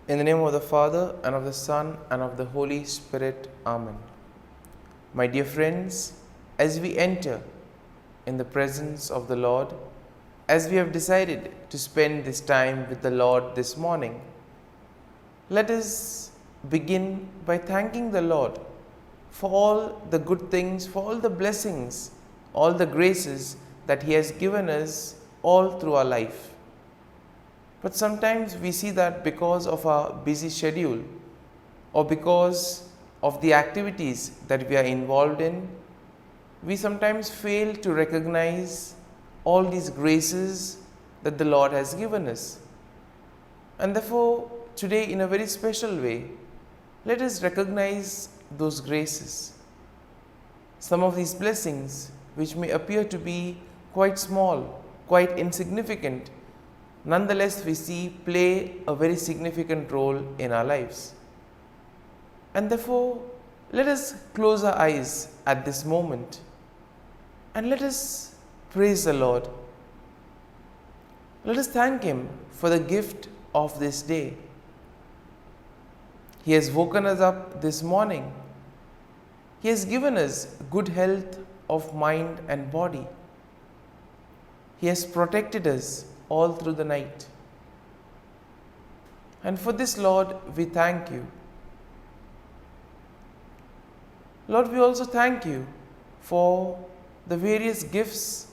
In the name of the Father, and of the Son, and of the Holy Spirit. Amen. My dear friends, as we enter in the presence of the Lord, as we have decided to spend this time with the Lord this morning, let us begin by thanking the Lord for all the good things, for all the blessings, all the graces that He has given us all through our life. But sometimes we see that because of our busy schedule or because of the activities that we are involved in, we sometimes fail to recognize all these graces that the Lord has given us. And therefore, today in a very special way, let us recognize those graces. Some of these blessings, which may appear to be quite small, quite insignificant, nonetheless we see play a very significant role in our lives. And therefore, let us close our eyes at this moment and let us praise the Lord. Let us thank Him for the gift of this day. He has woken us up this morning. He has given us good health of mind and body. He has protected us all through the night. And for this, Lord, we thank You. Lord, we also thank You for the various gifts,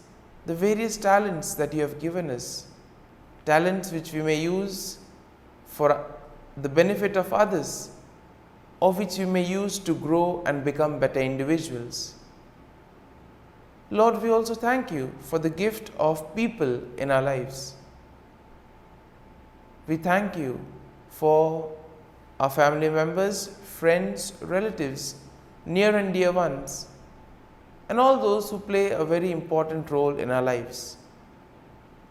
the various talents that You have given us. Talents which we may use for the benefit of others, or which we may use to grow and become better individuals. Lord, we also thank You for the gift of people in our lives. We thank You for our family members, friends, relatives, near and dear ones, and all those who play a very important role in our lives.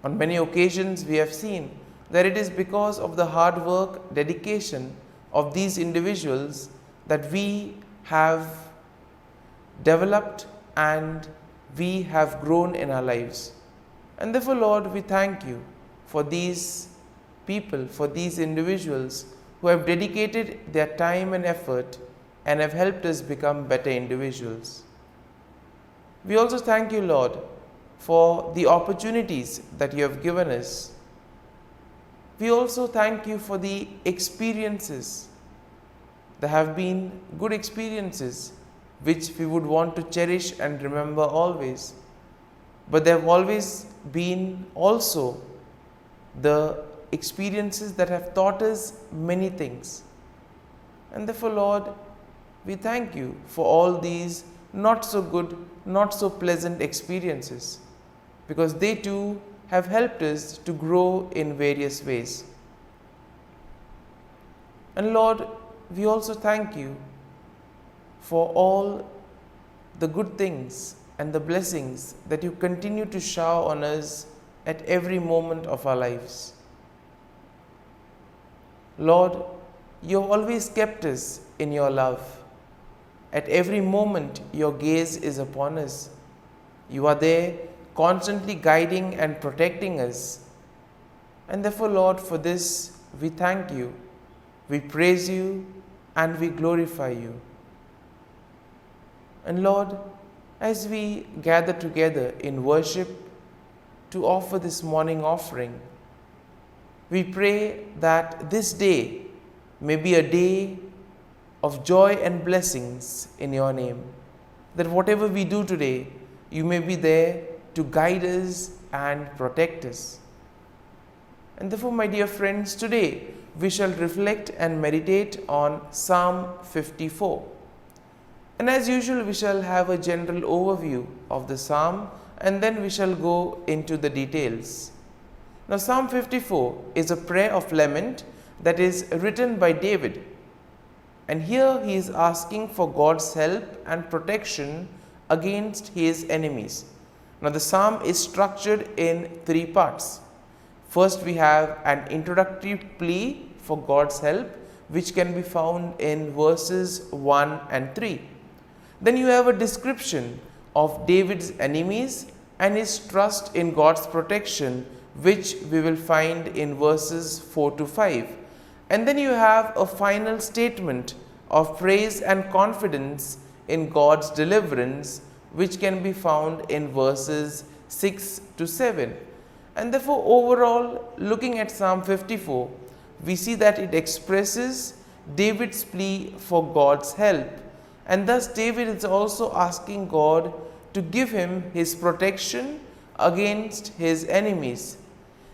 On many occasions, we have seen that it is because of the hard work, dedication of these individuals that we have developed and we have grown in our lives. And therefore, Lord, we thank You for these people, for these individuals who have dedicated their time and effort and have helped us become better individuals. We also thank You, Lord, for the opportunities that You have given us. We also thank You for the experiences. There have been good experiences which we would want to cherish and remember always. But there have always been also the experiences that have taught us many things. And therefore, Lord, we thank You for all these not so good, not so pleasant experiences, because they too have helped us to grow in various ways. And Lord, we also thank You for all the good things and the blessings that You continue to shower on us at every moment of our lives. Lord, You have always kept us in Your love. At every moment, Your gaze is upon us. You are there constantly guiding and protecting us. And therefore, Lord, for this we thank You, we praise You, and we glorify You. And Lord, as we gather together in worship to offer this morning offering, we pray that this day may be a day of joy and blessings in Your name. That whatever we do today, You may be there to guide us and protect us. And therefore, my dear friends, today we shall reflect and meditate on Psalm 54. And as usual, we shall have a general overview of the psalm and then we shall go into the details. Now, Psalm 54 is a prayer of lament that is written by David. And here he is asking for God's help and protection against his enemies. Now, the psalm is structured in three parts. First, we have an introductory plea for God's help, which can be found in verses 1 and 3. Then you have a description of David's enemies and his trust in God's protection, which we will find in verses 4 to 5. And then you have a final statement of praise and confidence in God's deliverance, which can be found in verses 6 to 7. And therefore, overall, looking at Psalm 54, we see that it expresses David's plea for God's help. And thus, David is also asking God to give him his protection against his enemies.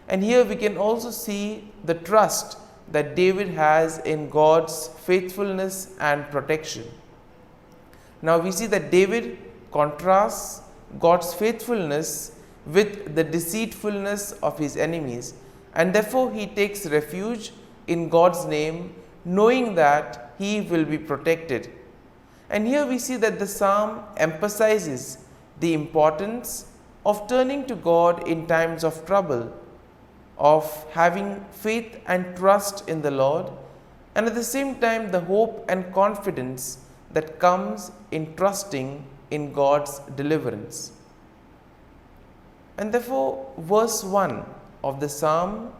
And here we can also see the trust that David has in God's faithfulness and protection. Now we see that David contrasts God's faithfulness with the deceitfulness of his enemies, and therefore he takes refuge in God's name, knowing that he will be protected. And here we see that the psalm emphasizes the importance of turning to God in times of trouble, of having faith and trust in the Lord, and at the same time the hope and confidence that comes in trusting in God's deliverance. And therefore, verse 1 of the psalm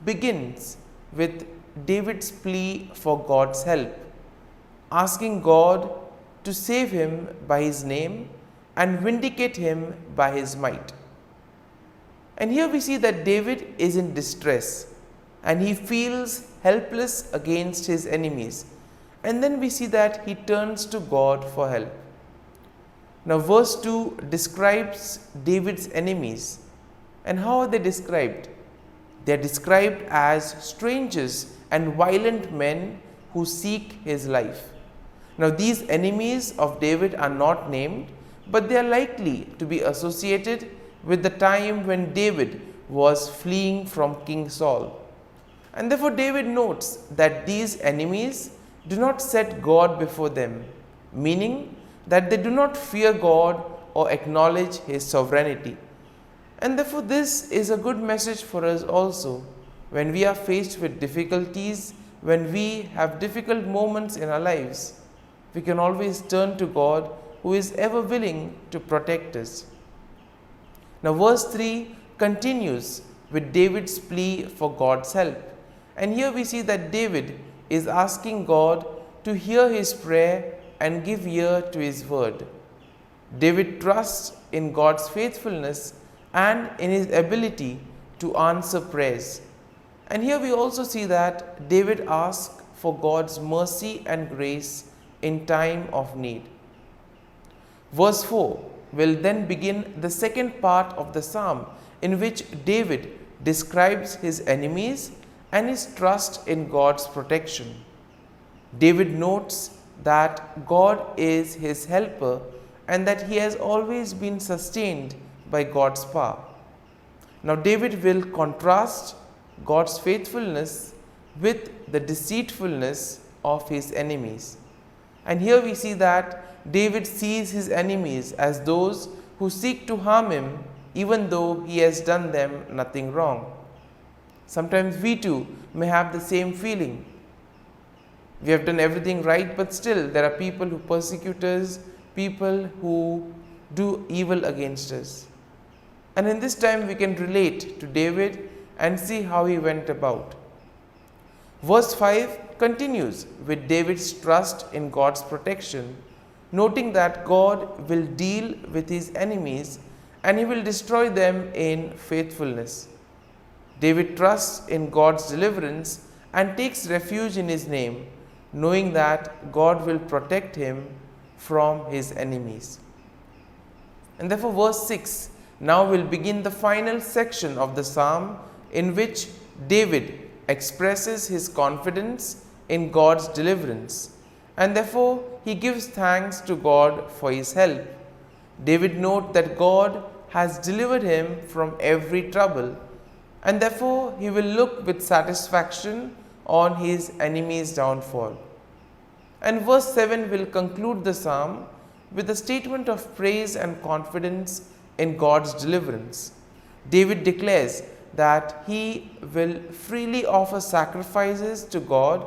begins with David's plea for God's help, asking God to save him by his name and vindicate him by his might. And here we see that David is in distress and he feels helpless against his enemies. And then we see that he turns to God for help. Now, verse 2 describes David's enemies. And how are they described? They are described as strangers and violent men who seek his life. Now, these enemies of David are not named, but they are likely to be associated with the time when David was fleeing from King Saul. And therefore, David notes that these enemies do not set God before them, meaning that they do not fear God or acknowledge his sovereignty. And therefore, this is a good message for us also when we are faced with difficulties, when we have difficult moments in our lives. We can always turn to God, who is ever willing to protect us. Now, verse 3 continues with David's plea for God's help. And here we see that David is asking God to hear his prayer and give ear to his word. David trusts in God's faithfulness and in his ability to answer prayers. And here we also see that David asks for God's mercy and grace in time of need. Verse 4 will then begin the second part of the psalm, in which David describes his enemies and his trust in God's protection. David notes that God is his helper and that he has always been sustained by God's power. Now, David will contrast God's faithfulness with the deceitfulness of his enemies. And here we see that David sees his enemies as those who seek to harm him, even though he has done them nothing wrong. Sometimes we too may have the same feeling. We have done everything right, but still there are people who persecute us, people who do evil against us. And in this time we can relate to David and see how he went about. Verse 5 continues with David's trust in God's protection, noting that God will deal with his enemies and he will destroy them in faithfulness. David trusts in God's deliverance and takes refuge in his name, knowing that God will protect him from his enemies. And therefore, verse 6 now will begin the final section of the psalm, in which David expresses his confidence in God's deliverance, and therefore he gives thanks to God for his help. David notes that God has delivered him from every trouble, and therefore he will look with satisfaction on his enemy's downfall. And verse 7 will conclude the psalm with a statement of praise and confidence in God's deliverance. David declares that he will freely offer sacrifices to God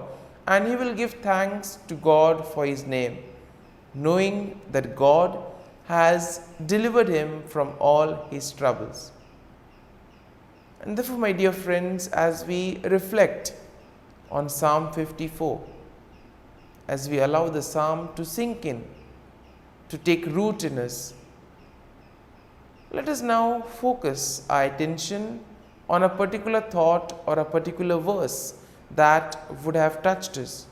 and he will give thanks to God for his name, knowing that God has delivered him from all his troubles. And therefore, my dear friends, as we reflect on Psalm 54. As we allow the psalm to sink in, to take root in us, let us now focus our attention on a particular thought or a particular verse that would have touched us.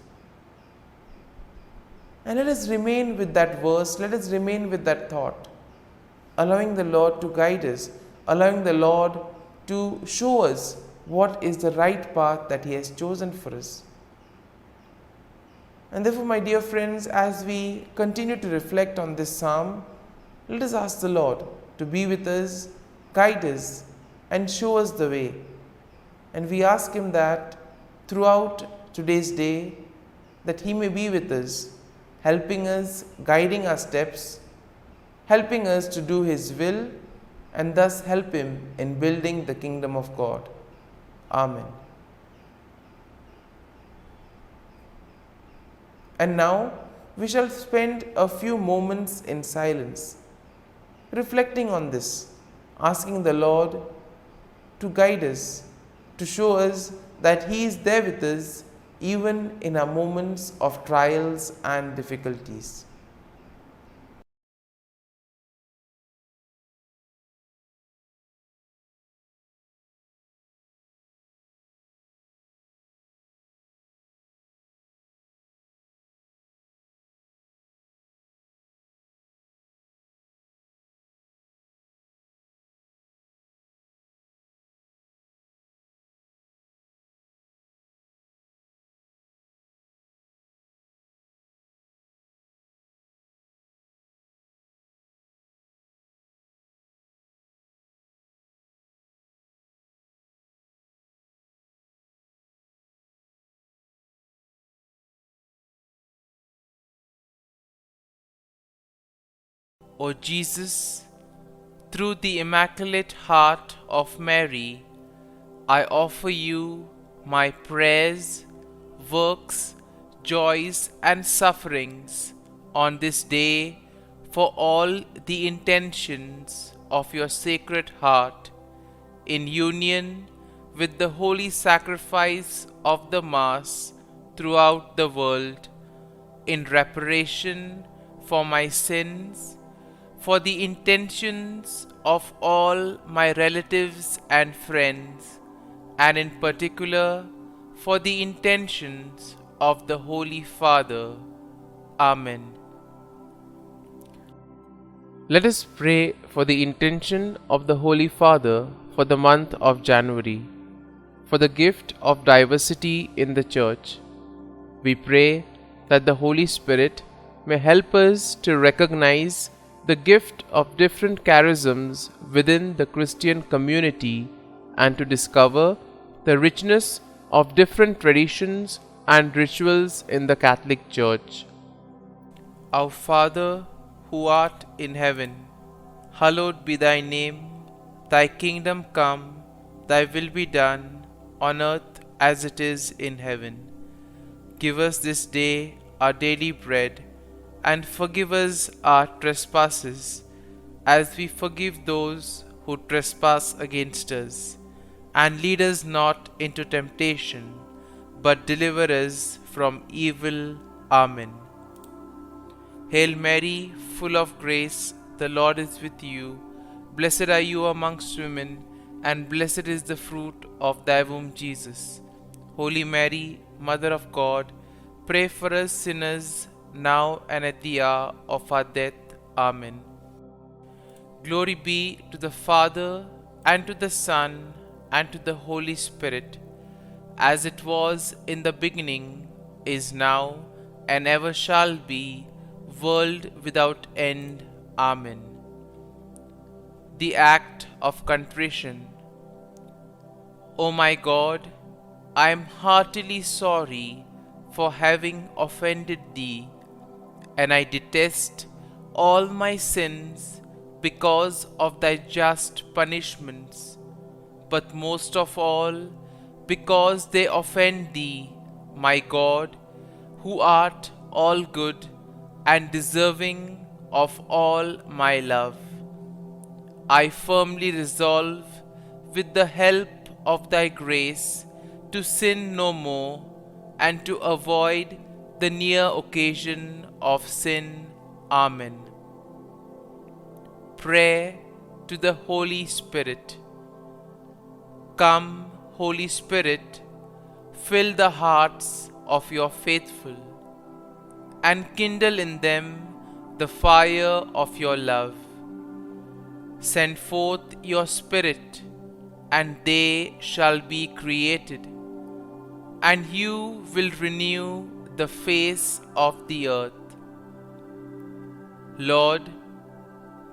And let us remain with that verse, let us remain with that thought, allowing the Lord to guide us, allowing the Lord to show us what is the right path that He has chosen for us. And therefore, my dear friends, as we continue to reflect on this psalm, let us ask the Lord to be with us, guide us, and show us the way. And we ask Him that throughout today's day, that He may be with us, helping us, guiding our steps, helping us to do His will, and thus help Him in building the kingdom of God. Amen. And now we shall spend a few moments in silence, reflecting on this, asking the Lord to guide us, to show us that He is there with us even in our moments of trials and difficulties. O Jesus, through the Immaculate Heart of Mary, I offer you my prayers, works, joys, and sufferings on this day for all the intentions of your Sacred Heart, in union with the holy sacrifice of the Mass throughout the world, in reparation for my sins, for the intentions of all my relatives and friends, and in particular for the intentions of the Holy Father. Amen. Let us pray for the intention of the Holy Father for the month of January, for the gift of diversity in the Church. We pray that the Holy Spirit may help us to recognize the gift of different charisms within the Christian community and to discover the richness of different traditions and rituals in the Catholic Church. Our Father, who art in heaven, hallowed be thy name. Thy kingdom come, thy will be done, on earth as it is in heaven. Give us this day our daily bread, and forgive us our trespasses, as we forgive those who trespass against us. And lead us not into temptation, but deliver us from evil. Amen. Hail Mary, full of grace, the Lord is with you. Blessed are you amongst women, and blessed is the fruit of thy womb, Jesus. Holy Mary, Mother of God, pray for us sinners, now and at the hour of our death. Amen. Glory be to the Father, and to the Son, and to the Holy Spirit, as it was in the beginning, is now, and ever shall be, world without end. Amen. The Act of Contrition. O my God, I am heartily sorry for having offended Thee, and I detest all my sins because of Thy just punishments, but most of all because they offend Thee, my God, who art all good and deserving of all my love. I firmly resolve, with the help of Thy grace, to sin no more, and to avoid the near occasion of sin. Amen. Prayer to the Holy Spirit. Come, Holy Spirit, fill the hearts of your faithful, and kindle in them the fire of your love. Send forth your Spirit, and they shall be created, and you will renew the face of the earth. Lord,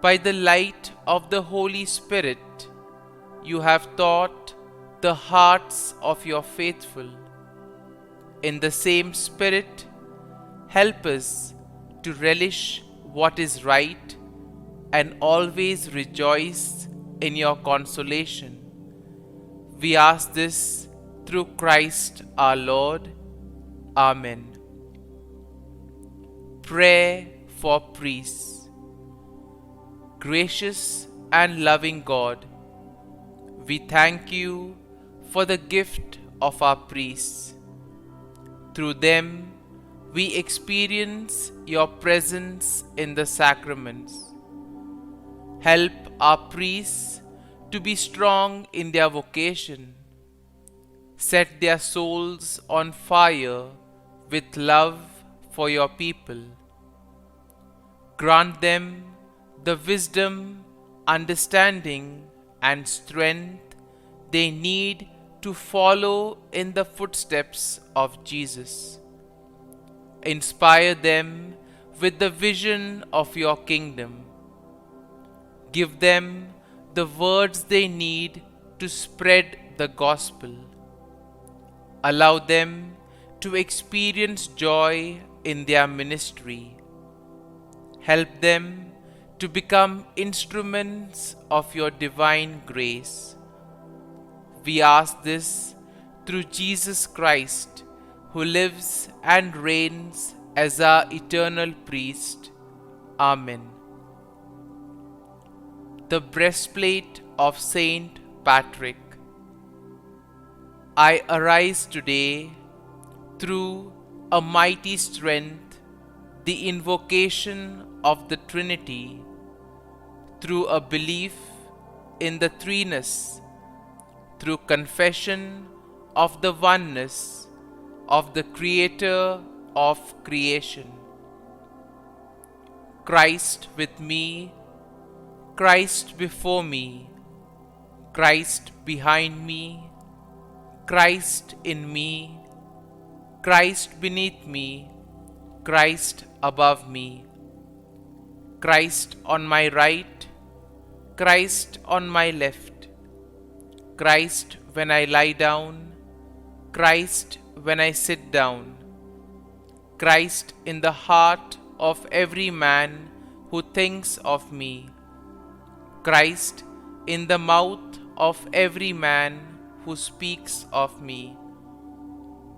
by the light of the Holy Spirit, you have taught the hearts of your faithful. In the same Spirit, help us to relish what is right and always rejoice in your consolation. We ask this through Christ our Lord. Amen. Prayer for priests. Gracious and loving God, we thank you for the gift of our priests. Through them, we experience your presence in the sacraments. Help our priests to be strong in their vocation. Set their souls on fire with love for your people. Grant them the wisdom, understanding, and strength they need to follow in the footsteps of Jesus. Inspire them with the vision of your kingdom. Give them the words they need to spread the gospel. Allow them to experience joy in their ministry. Help them to become instruments of your divine grace. We ask this through Jesus Christ, who lives and reigns as our eternal priest. Amen. The breastplate of Saint Patrick. I arise today through a mighty strength, the invocation of the Trinity, through a belief in the threeness, through confession of the oneness of the Creator of creation. Christ with me, Christ before me, Christ behind me, Christ in me, Christ beneath me, Christ above me, Christ on my right, Christ on my left, Christ when I lie down, Christ when I sit down, Christ in the heart of every man who thinks of me, Christ in the mouth of every man who speaks of me,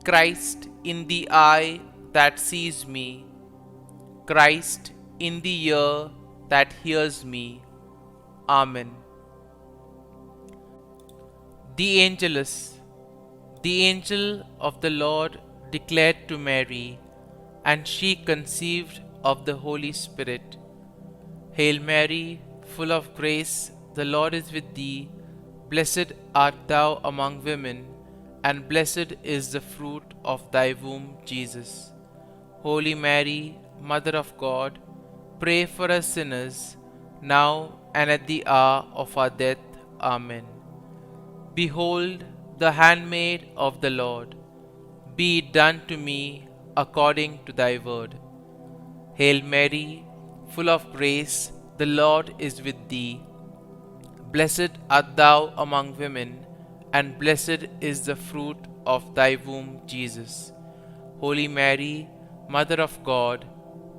Christ in the eye that sees me, Christ in the ear that hears me. Amen. The Angelus. The angel of the Lord declared to Mary, and she conceived of the Holy Spirit. Hail Mary, full of grace, the Lord is with thee. Blessed art thou among women, and blessed is the fruit of thy womb, Jesus. Holy Mary, Mother of God, pray for us sinners, now and at the hour of our death. Amen. Behold, the handmaid of the Lord, be it done to me according to thy word. Hail Mary, full of grace, the Lord is with thee. Blessed art thou among women, and blessed is the fruit of thy womb, Jesus. Holy Mary, Mother of God,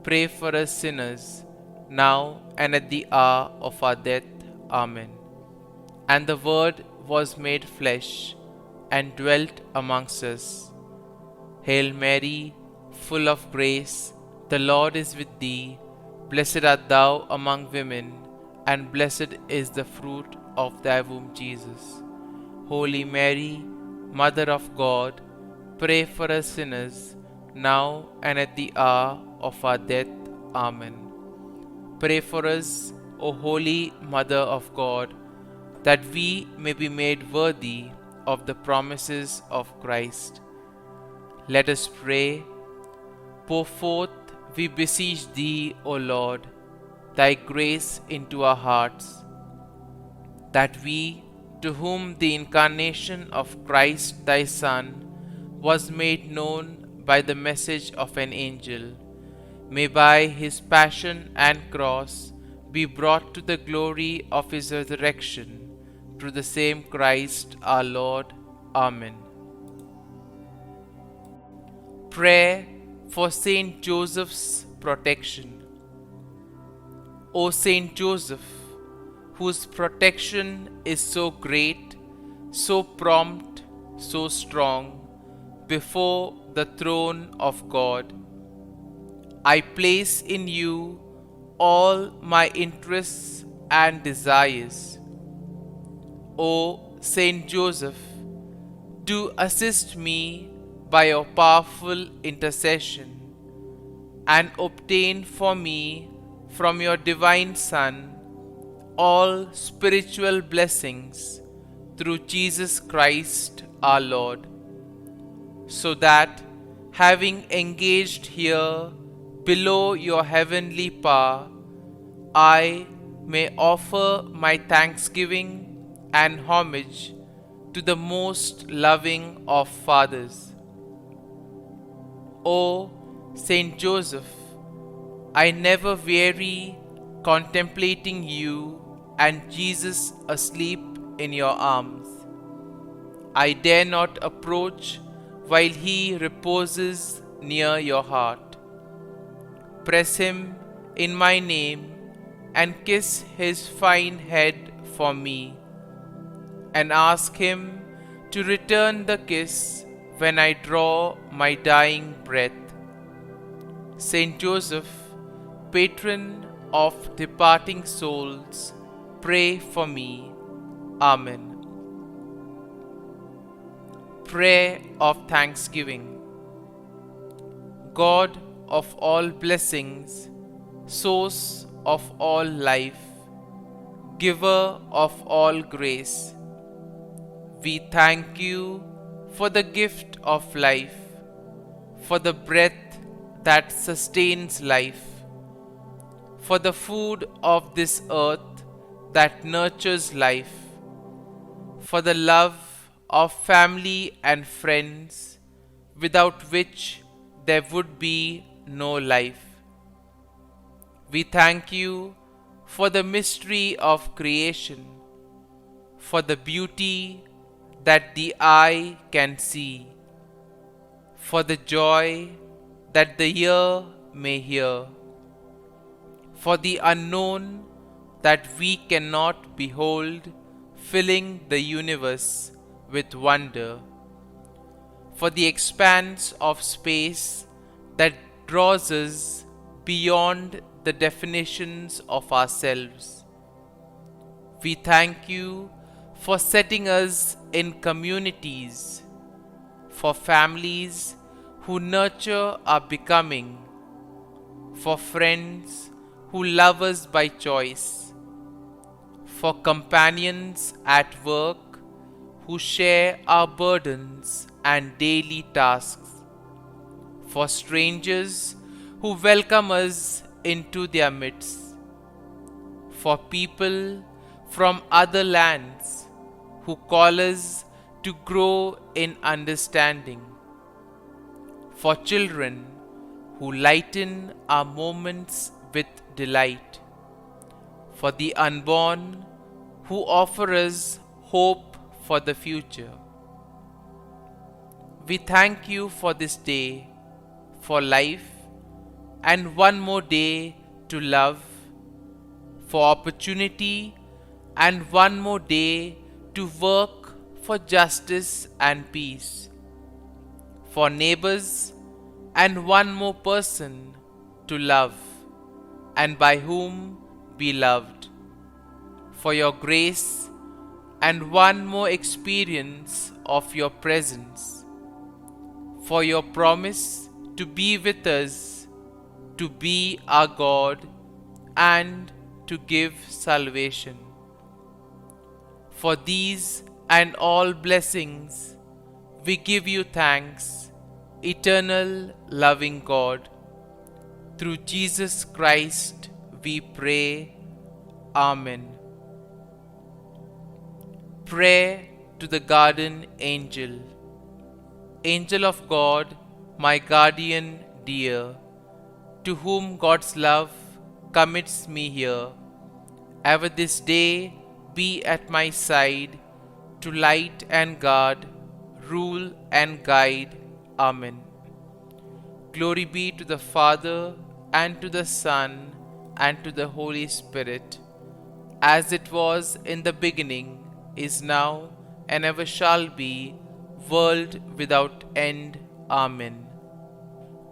pray for us sinners, now and at the hour of our death. Amen. And the Word was made flesh, and dwelt amongst us. Hail Mary, full of grace, the Lord is with thee. Blessed art thou among women, and blessed is the fruit of thy womb, Jesus. Holy Mary, Mother of God, Pray for us sinners, now and at the hour of our death. Amen. Pray for us, O Holy Mother of God, that we may be made worthy of the promises of Christ. Let us pray. Pour forth, we beseech Thee, O Lord, Thy grace into our hearts, that we, to whom the incarnation of Christ Thy Son was made known by the message of an angel, may by His passion and cross be brought to the glory of His resurrection, through the same Christ our Lord. Amen. Prayer for Saint Joseph's protection. O Saint Joseph, whose protection is so great, so prompt, so strong, before the throne of God, I place in you all my interests and desires. O Saint Joseph, do assist me by your powerful intercession, and obtain for me from your divine Son all spiritual blessings through Jesus Christ our Lord, so that, having engaged here below your heavenly power, I may offer my thanksgiving and homage to the most loving of fathers. O Saint Joseph, I never weary contemplating you and Jesus asleep in your arms. I dare not approach while He reposes near your heart. Press Him in my name and kiss His fine head for me, and ask Him to return the kiss when I draw my dying breath. Saint Joseph, patron of departing souls, pray for me. Amen. Prayer of Thanksgiving. God of all blessings, source of all life, giver of all grace, we thank you for the gift of life, for the breath that sustains life, for the food of this earth that nurtures life, for the love of family and friends, without which there would be no life. We thank you for the mystery of creation, for the beauty that the eye can see, for the joy that the ear may hear, for the unknown that we cannot behold, filling the universe with wonder, for the expanse of space that draws us beyond the definitions of ourselves. We thank you for setting us in communities, for families who nurture our becoming, for friends who love us by choice, for companions at work who share our burdens and daily tasks, for strangers who welcome us into their midst, for people from other lands who call us to grow in understanding, for children who lighten our moments with delight, for the unborn who offer us hope for the future. We thank you for this day, for life, and one more day to love, for opportunity, and one more day to work for justice and peace, for neighbors, and one more person to love, and by whom be loved, for your grace, and one more experience of your presence, for your promise to be with us, to be our God, and to give salvation. For these and all blessings, we give you thanks, eternal loving God. Through Jesus Christ we pray. Amen. Prayer to the Guardian Angel. Angel of God, my guardian dear, to whom God's love commits me here, ever this day be at my side, to light and guard, rule and guide. Amen. Glory be to the Father, and to the Son, and to the Holy Spirit, as it was in the beginning, is now, and ever shall be, world without end. Amen.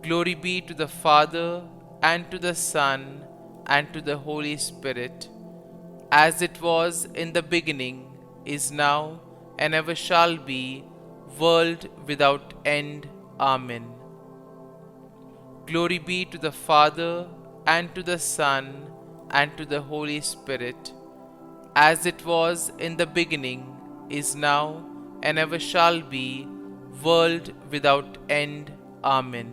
Glory be to the Father, and to the Son, and to the Holy Spirit, as it was in the beginning, is now, and ever shall be, world without end. Amen. Glory be to the Father, and to the Son, and to the Holy Spirit, as it was in the beginning, is now, and ever shall be, world without end. Amen.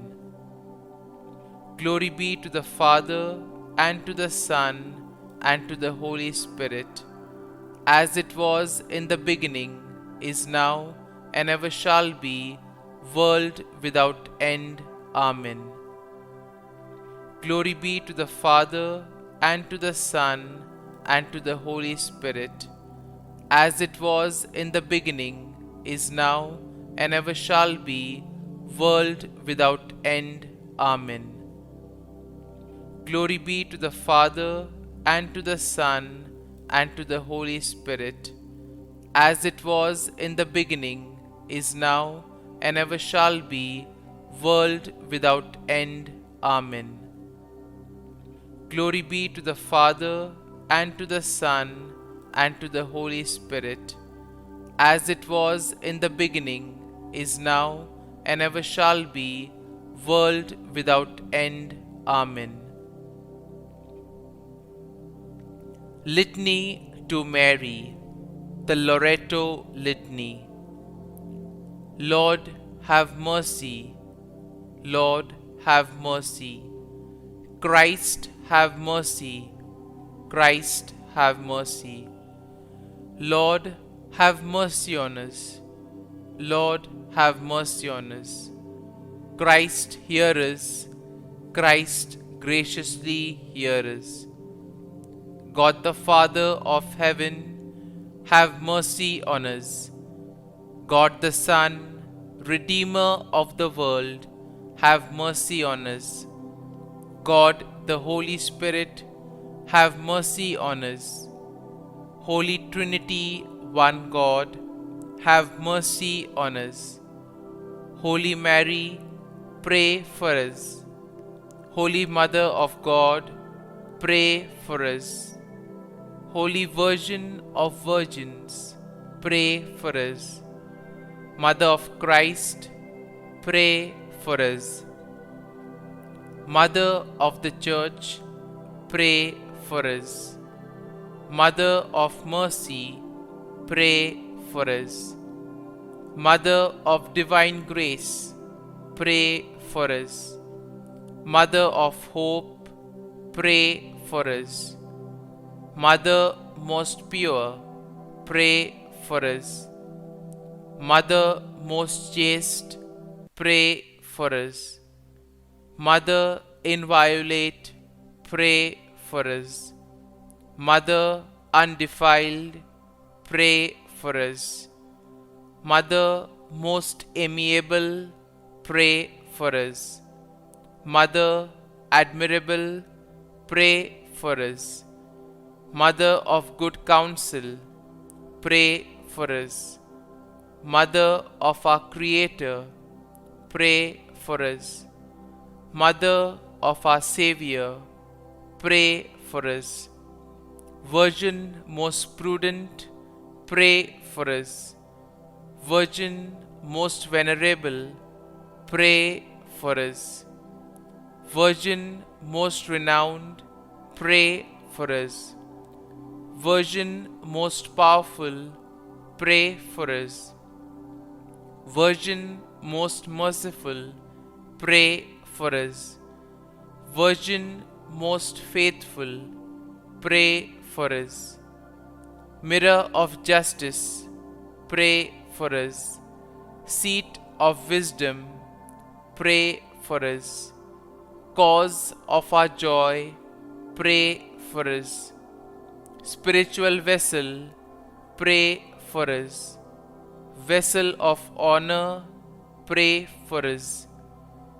Glory be to the Father, and to the Son, and to the Holy Spirit, as it was in the beginning, is now, and ever shall be, world without end. Amen. Glory be to the Father, and to the Son, and to the Holy Spirit, as it was in the beginning, is now, and ever shall be, world without end. Amen. Glory be to the Father, and to the Son, and to the Holy Spirit, as it was in the beginning, is now, and ever shall be, world without end. Amen. Glory be to the Father, and to the Son, and to the Holy Spirit, as it was in the beginning, is now, and ever shall be, world without end. Amen. Litany to Mary, the Loreto Litany. Lord, have mercy. Lord, have mercy. Christ, have mercy. Christ, have mercy. Lord, have mercy on us. Lord, have mercy on us. Christ, hear us. Christ, graciously hear us. God the Father of heaven, have mercy on us. God the Son, Redeemer of the world, have mercy on us. God the Holy Spirit, have mercy on us. Holy Trinity, one God, have mercy on us. Holy Mary, pray for us. Holy Mother of God, pray for us. Holy Virgin of Virgins, pray for us. Mother of Christ, pray for us. Mother of the Church, pray for us. Mother of Mercy, pray for us. Mother of Divine Grace, pray for us. Mother of Hope, pray for us. Mother most pure, pray for us. Mother most chaste, pray for us. Mother inviolate, pray for us. Mother undefiled, pray for us. Mother most amiable, pray for us. Mother admirable, pray for us. Mother of good counsel, pray for us. Mother of our Creator, pray for us. Mother of our Savior, pray for us. Virgin most prudent, pray for us. Virgin most venerable, pray for us. Virgin most renowned, pray for us. Virgin most powerful, pray for us. Virgin most merciful, pray for us. Virgin most faithful, pray for us. Mirror of justice, pray for us. Seat of wisdom, pray for us. Cause of our joy, pray for us. Spiritual vessel, pray for us. Vessel of honor, pray for us.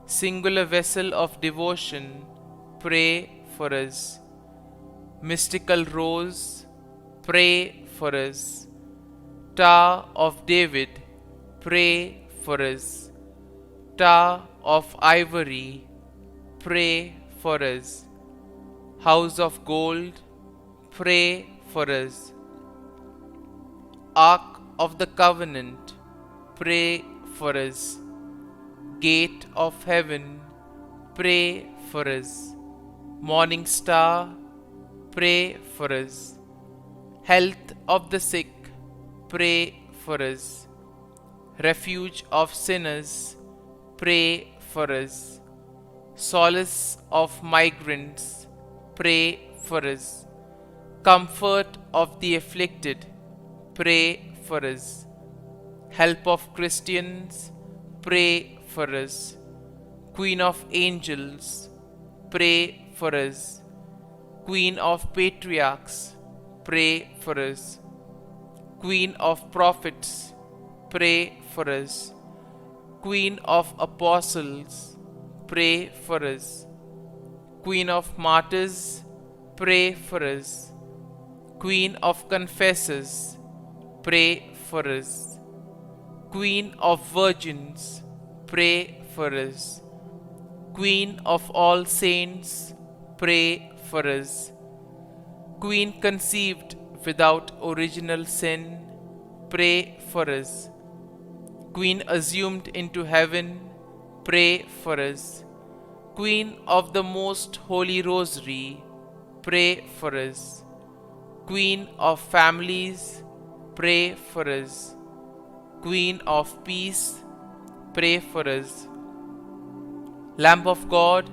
Singular vessel of devotion, pray for us. Mystical rose, pray for us. Tower of David, pray for us. Tower of ivory, pray for us. House of gold, pray for us. Ark of the covenant, pray for us. Gate of heaven, pray for us. Morning star, pray for us. Health of the sick, pray for us. Refuge of sinners, pray for us. Solace of migrants, pray for us. Comfort of the afflicted, pray for us. Help of Christians, pray for us. Queen of angels, pray for us. Queen of patriarchs, pray for us. Queen of prophets, pray for us. Queen of apostles, pray for us. Queen of martyrs, pray for us. Queen of confessors, pray for us. Queen of virgins, pray for us. Queen of all saints, pray for us. Queen conceived without original sin, pray for us. Queen assumed into heaven, pray for us. Queen of the most holy rosary, pray for us. Queen of families, pray for us. Queen of peace, pray for us. Lamb of God,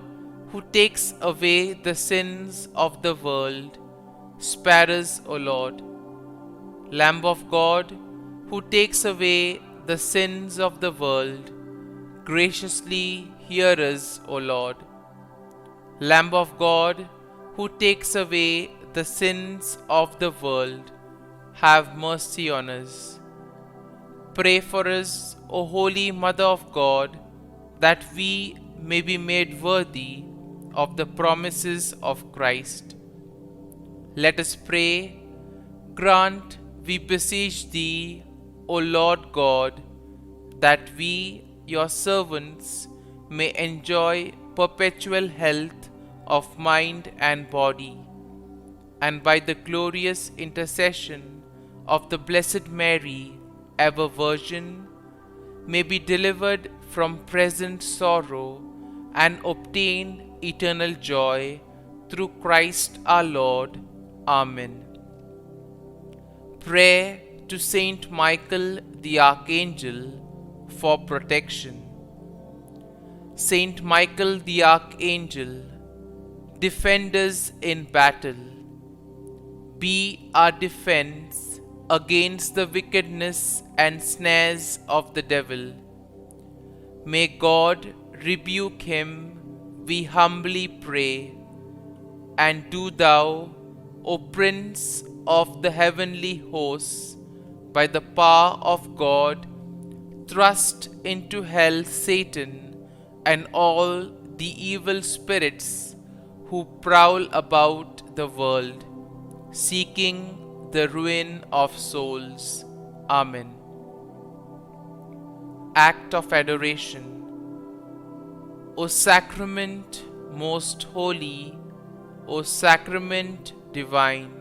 who takes away the sins of the world, spare us, O Lord. Lamb of God, who takes away the sins of the world, graciously hear us, O Lord. Lamb of God, who takes away the sins of the world, have mercy on us. Pray for us, O Holy Mother of God, that we may be made worthy of the promises of Christ. Let us pray. Grant, we beseech Thee, O Lord God, that we, Your servants, may enjoy perpetual health of mind and body, and by the glorious intercession of the Blessed Mary, ever Virgin, may be delivered from present sorrow and obtain eternal joy through Christ our Lord. Amen. Prayer to Saint Michael the Archangel for protection. Saint Michael the Archangel, defend us in battle. Be our defense against the wickedness and snares of the devil. May God rebuke him, we humbly pray. And do Thou, O Prince of the heavenly hosts, by the power of God, thrust into hell Satan and all the evil spirits who prowl about the world, seeking the ruin of souls. Amen. Act of Adoration. O Sacrament most holy, O Sacrament divine,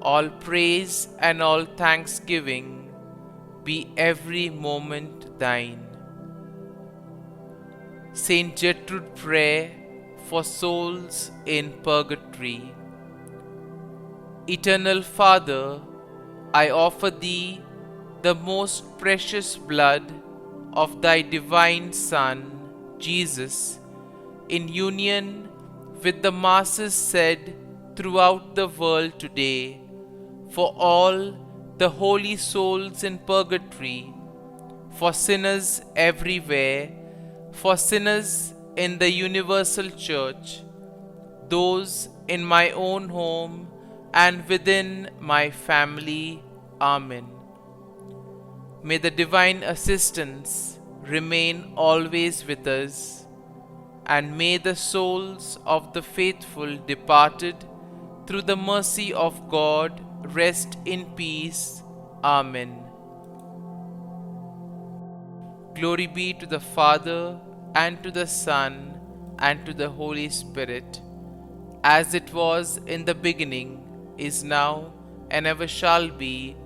all praise and all thanksgiving be every moment Thine. Saint Gertrude, pray for souls in purgatory. Eternal Father, I offer Thee the most precious blood of Thy divine Son, Jesus, in union with the masses said throughout the world today, for all the holy souls in purgatory, for sinners everywhere, for sinners in the universal church, those in my own home and within my family. Amen. May the divine assistance remain always with us, and may the souls of the faithful departed through the mercy of God rest in peace. Amen. Glory be to the Father, and to the Son, and to the Holy Spirit, as it was in the beginning, is now, and ever shall be,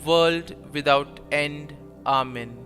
world without end. Amen.